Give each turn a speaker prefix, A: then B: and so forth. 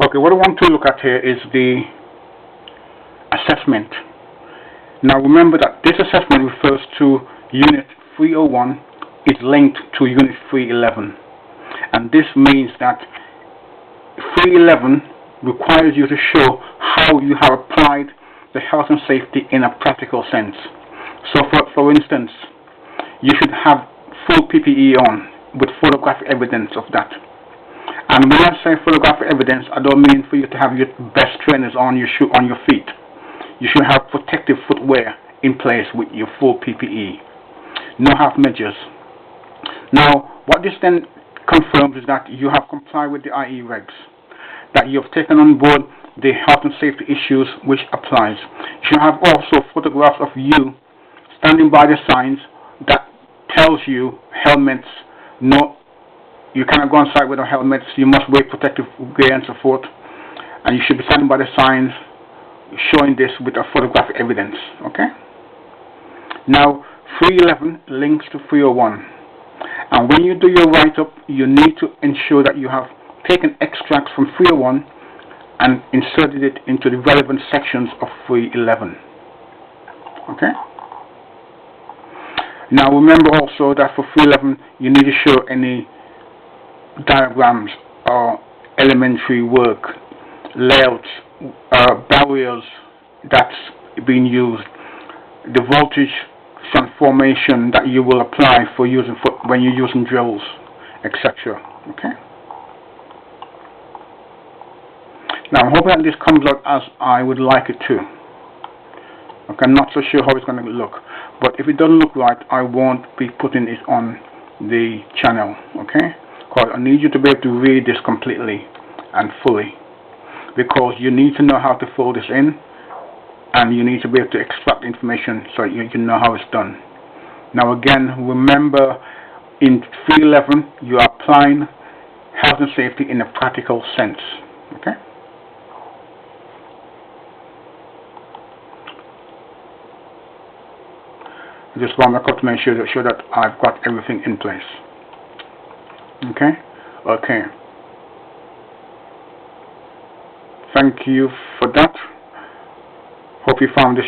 A: Okay, what I want to look at here is the assessment. Now remember that this assessment refers to Unit 301 is linked to Unit 311, and this means that 311 requires you to show how you have applied the health and safety in a practical sense. So for instance, you should have full PPE on with photographic evidence of that. And when I say photographic evidence, I don't mean for you to have your best trainers on your feet. You should have protective footwear in place with your full PPE. No half measures. Now, what this then confirms is that you have complied with the IE regs, that you have taken on board the health and safety issues which applies. You should have also photographs of you standing by the signs that tells you helmets, no, you cannot go on site without helmets, you must wear protective gear and so forth, and you should be standing by the signs showing this with a photographic evidence. Okay? Now 311 links to 301, and when you do your write-up, you need to ensure that you have taken extracts from 301 and inserted it into the relevant sections of 311. Okay? Now remember also that for 311 you need to show any diagrams or elementary work, layouts, barriers that's being used, the voltage transformation that you will apply for using when you're using drills, etc. Okay. Now I'm hoping that this comes out as I would like it to. Okay, I'm not so sure how it's going to look, but if it doesn't look right, I won't be putting it on the channel. Okay, because I need you to be able to read this completely and fully, because you need to know how to fill this in, and you need to be able to extract information so you can know how it's done. Now again, remember, in 311 you are applying health and safety in a practical sense. Okay. Just want to make sure that I've got everything in place. Okay? Okay. Thank you for that. Hope you found this